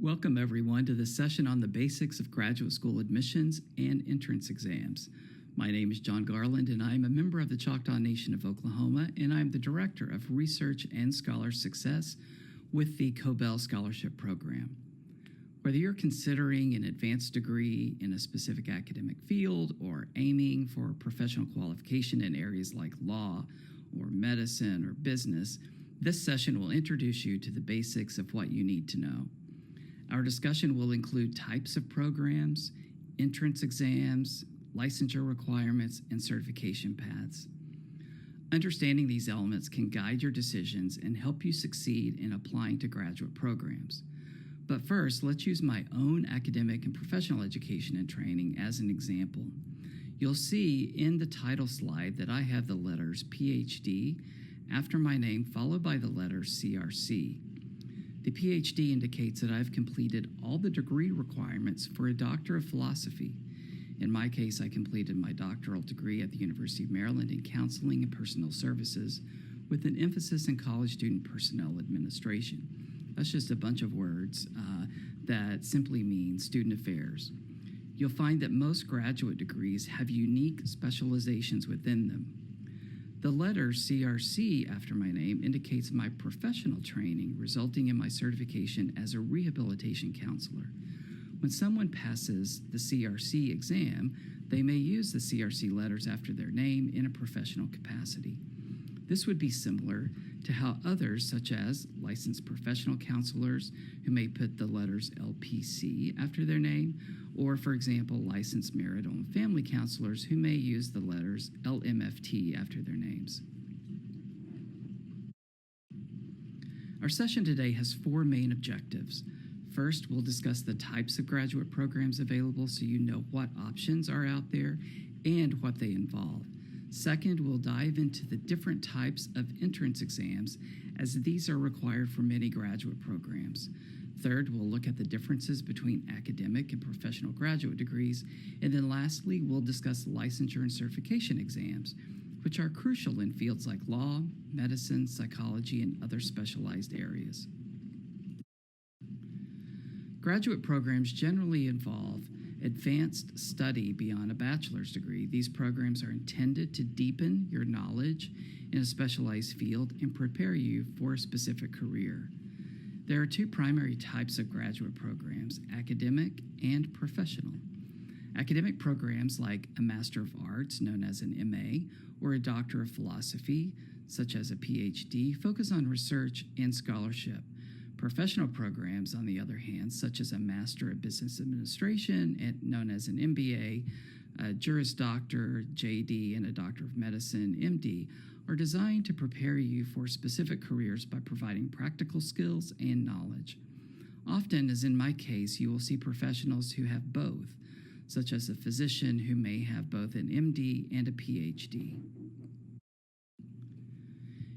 Welcome, everyone, to this session on the basics of graduate school admissions and entrance exams. My name is John Garland, and I am a member of the Choctaw Nation of Oklahoma, and I am the Director of Research and Scholar Success with the Cobell Scholarship Program. Whether you're considering an advanced degree in a specific academic field or aiming for professional qualification in areas like law or medicine or business, this session will introduce you to the basics of what you need to know. Our discussion will include types of programs, entrance exams, licensure requirements, and certification paths. Understanding these elements can guide your decisions and help you succeed in applying to graduate programs. But first, let's use my own academic and professional education and training as an example. You'll see in the title slide that I have the letters PhD after my name, followed by the letters CRC. The PhD indicates that I've completed all the degree requirements for a Doctor of Philosophy. In my case, I completed my doctoral degree at the University of Maryland in Counseling and Personal Services with an emphasis in college student personnel administration. That's just a bunch of words that simply mean student affairs. You'll find that most graduate degrees have unique specializations within them. The letter CRC after my name indicates my professional training, resulting in my certification as a rehabilitation counselor. When someone passes the CRC exam, they may use the CRC letters after their name in a professional capacity. This would be similar to how others, such as licensed professional counselors who may put the letters LPC after their name, or, for example, licensed marital and family counselors who may use the letters LMFT after their names. Our session today has four main objectives. First, we'll discuss the types of graduate programs available so you know what options are out there and what they involve. Second, we'll dive into the different types of entrance exams, as these are required for many graduate programs. Third, we'll look at the differences between academic and professional graduate degrees. And then lastly, we'll discuss licensure and certification exams, which are crucial in fields like law, medicine, psychology, and other specialized areas. Graduate programs generally involve advanced study beyond a bachelor's degree. These programs are intended to deepen your knowledge in a specialized field and prepare you for a specific career. There are two primary types of graduate programs, academic and professional. Academic programs like a Master of Arts, known as an MA, or a Doctor of Philosophy, such as a PhD, focus on research and scholarship. Professional programs, on the other hand, such as a Master of Business Administration, known as an MBA, a Juris Doctor, JD, and a Doctor of Medicine, MD, are designed to prepare you for specific careers by providing practical skills and knowledge. Often, as in my case, you will see professionals who have both, such as a physician who may have both an MD and a PhD.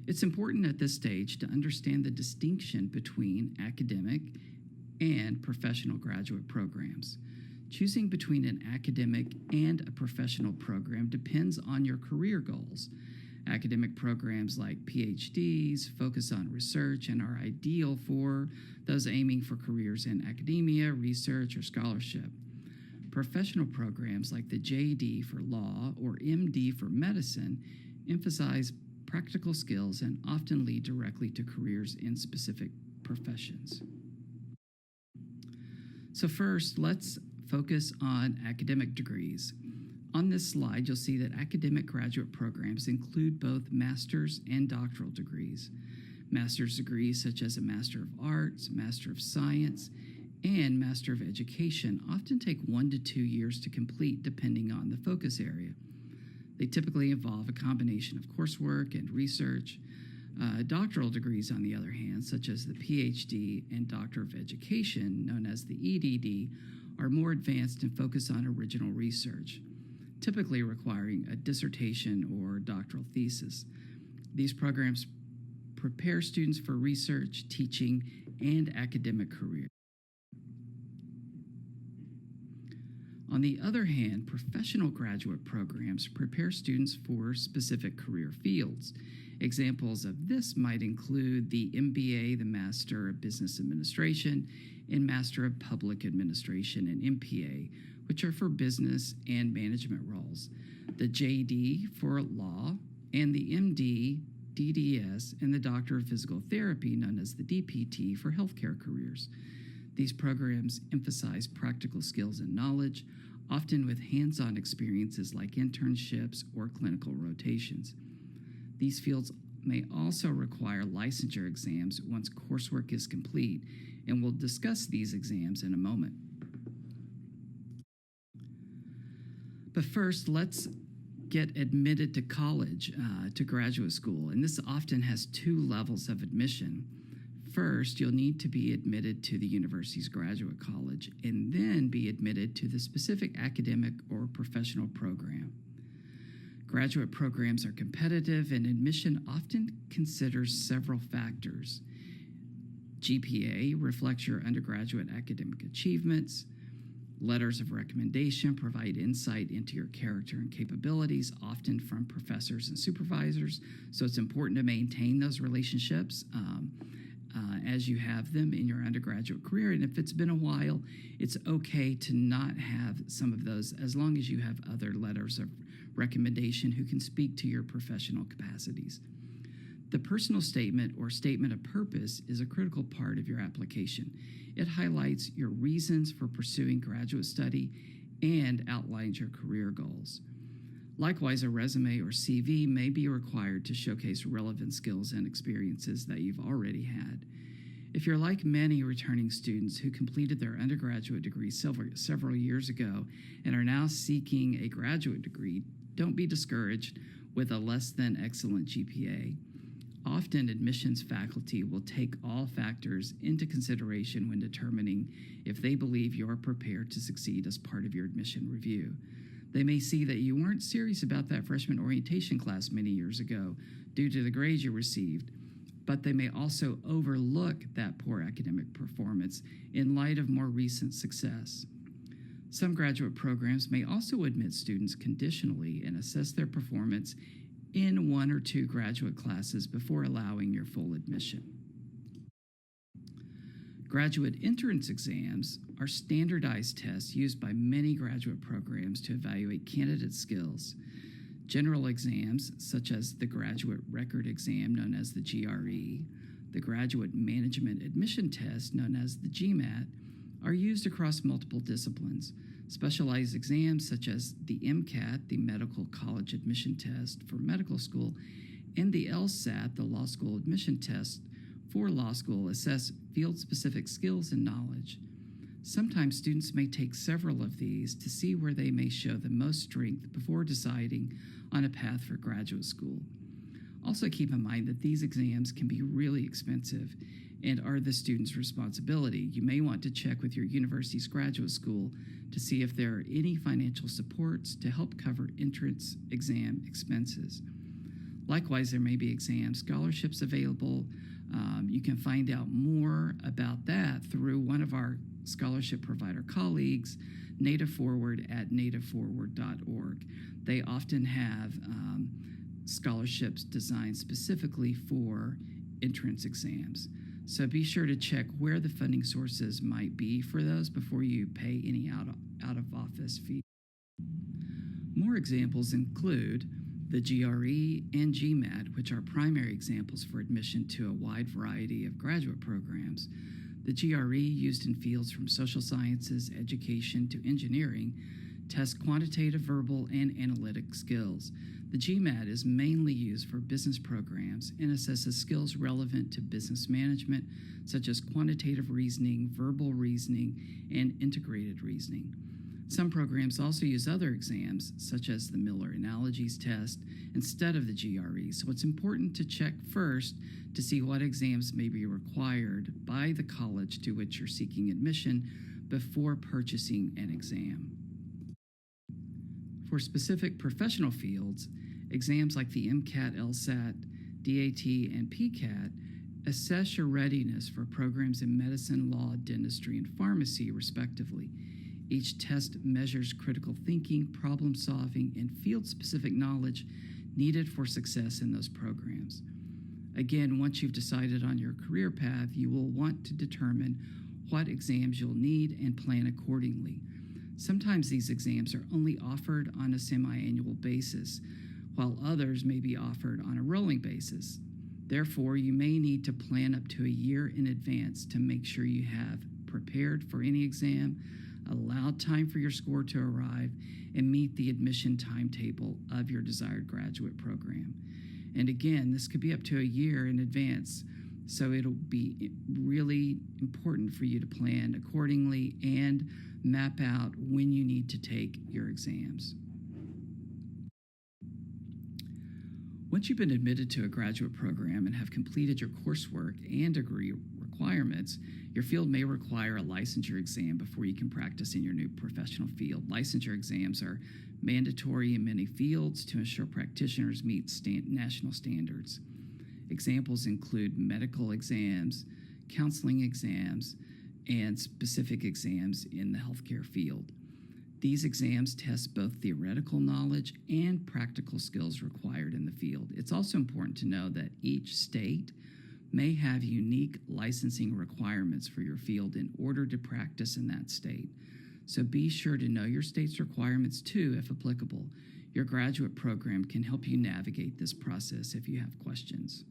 It's important at this stage to understand the distinction between academic and professional graduate programs. Choosing between an academic and a professional program depends on your career goals. Academic programs like PhDs focus on research and are ideal for those aiming for careers in academia, research, or scholarship. Professional programs like the JD for law or MD for medicine emphasize practical skills and often lead directly to careers in specific professions. So first, let's focus on academic degrees. On this slide, you'll see that academic graduate programs include both master's and doctoral degrees. Master's degrees such as a Master of Arts, Master of Science, and Master of Education often take 1 to 2 years to complete depending on the focus area. They typically involve a combination of coursework and research. Doctoral degrees, on the other hand, such as the PhD and Doctor of Education, known as the EDD, are more advanced and focus on original research, typically requiring a dissertation or doctoral thesis. These programs prepare students for research, teaching, and academic careers. On the other hand, professional graduate programs prepare students for specific career fields. Examples of this might include the MBA, the Master of Business Administration, and Master of Public Administration, and MPA, which are for business and management roles, the JD for law, and the MD, DDS, and the Doctor of Physical Therapy, known as the DPT, for healthcare careers. These programs emphasize practical skills and knowledge, often with hands-on experiences like internships or clinical rotations. These fields may also require licensure exams once coursework is complete, and we'll discuss these exams in a moment. But first, let's get admitted to college, to graduate school, and this often has two levels of admission. First, you'll need to be admitted to the university's graduate college and then be admitted to the specific academic or professional program. Graduate programs are competitive, and admission often considers several factors. GPA reflects your undergraduate academic achievements. Letters of recommendation provide insight into your character and capabilities, often from professors and supervisors, so it's important to maintain those relationships as you have them in your undergraduate career. And if it's been a while, it's okay to not have some of those as long as you have other letters of recommendation who can speak to your professional capacities. The personal statement or statement of purpose is a critical part of your application. It highlights your reasons for pursuing graduate study and outlines your career goals. Likewise, a resume or CV may be required to showcase relevant skills and experiences that you've already had. If you're like many returning students who completed their undergraduate degree several years ago and are now seeking a graduate degree, don't be discouraged with a less than excellent GPA. Often, admissions faculty will take all factors into consideration when determining if they believe you're prepared to succeed as part of your admission review. They may see that you weren't serious about that freshman orientation class many years ago due to the grades you received, but they may also overlook that poor academic performance in light of more recent success. Some graduate programs may also admit students conditionally and assess their performance in one or two graduate classes before allowing your full admission. Graduate entrance exams are standardized tests used by many graduate programs to evaluate candidate skills. General exams, such as the Graduate Record Exam, known as the GRE, the Graduate Management Admission Test, known as the GMAT, are used across multiple disciplines. Specialized exams, such as the MCAT, the Medical College Admission Test for medical school, and the LSAT, the Law School Admission Test for law school, assess field-specific skills and knowledge. Sometimes students may take several of these to see where they may show the most strength before deciding on a path for graduate school. Also keep in mind that these exams can be really expensive and are the student's responsibility. You may want to check with your university's graduate school to see if there are any financial supports to help cover entrance exam expenses. Likewise, there may be exam scholarships available. You can find out more about that through one of our scholarship provider colleagues, Native Forward at nativeforward.org. They often have scholarships designed specifically for entrance exams. So be sure to check where the funding sources might be for those before you pay any out-of-office fee. More examples include the GRE and GMAT, which are primary examples for admission to a wide variety of graduate programs. The GRE, used in fields from social sciences, education, to engineering, tests quantitative, verbal, and analytic skills. The GMAT is mainly used for business programs and assesses skills relevant to business management, such as quantitative reasoning, verbal reasoning, and integrated reasoning. Some programs also use other exams, such as the Miller Analogies test, instead of the GRE, so it's important to check first to see what exams may be required by the college to which you're seeking admission before purchasing an exam. For specific professional fields, exams like the MCAT, LSAT, DAT, and PCAT assess your readiness for programs in medicine, law, dentistry, and pharmacy, respectively. Each test measures critical thinking, problem solving, and field-specific knowledge needed for success in those programs. Again, once you've decided on your career path, you will want to determine what exams you'll need and plan accordingly. Sometimes these exams are only offered on a semi-annual basis, while others may be offered on a rolling basis. Therefore, you may need to plan up to a year in advance to make sure you have prepared for any exam, allowed time for your score to arrive, and meet the admission timetable of your desired graduate program. And again, this could be up to a year in advance, so it'll be really important for you to plan accordingly and map out when you need to take your exams. Once you've been admitted to a graduate program and have completed your coursework and degree requirements, your field may require a licensure exam before you can practice in your new professional field. Licensure exams are mandatory in many fields to ensure practitioners meet national standards. Examples include medical exams, counseling exams, and specific exams in the healthcare field. These exams test both theoretical knowledge and practical skills required in the field. It's also important to know that each state may have unique licensing requirements for your field in order to practice in that state. So be sure to know your state's requirements too, if applicable. Your graduate program can help you navigate this process if you have questions.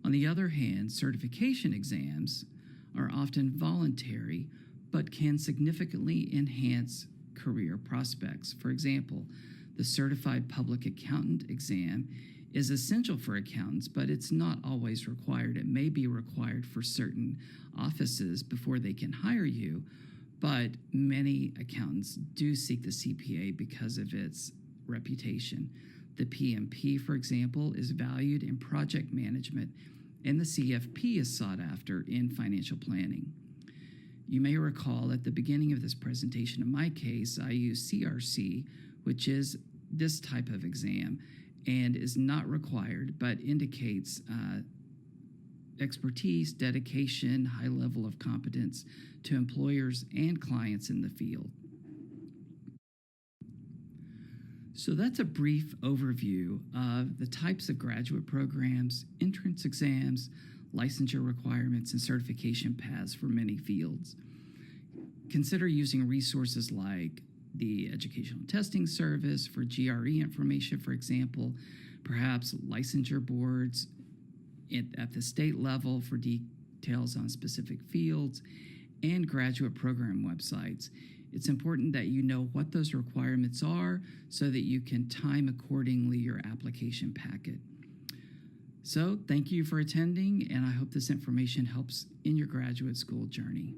On the other hand, certification exams are often voluntary, but can significantly enhance career prospects. For example, the Certified Public Accountant exam is essential for accountants, but it's not always required. It may be required for certain offices before they can hire you, but many accountants do seek the CPA because of its reputation. The PMP, for example, is valued in project management, and the CFP is sought after in financial planning. You may recall at the beginning of this presentation, in my case, I use CRC, which is this type of exam and is not required, but indicates expertise, dedication, high level of competence to employers and clients in the field. So that's a brief overview of the types of graduate programs, entrance exams, licensure requirements, and certification paths for many fields. Consider using resources like the Educational Testing Service for GRE information, for example, perhaps licensure boards at the state level for details on specific fields, and graduate program websites. It's important that you know what those requirements are so that you can time accordingly your application packet. So thank you for attending, and I hope this information helps in your graduate school journey.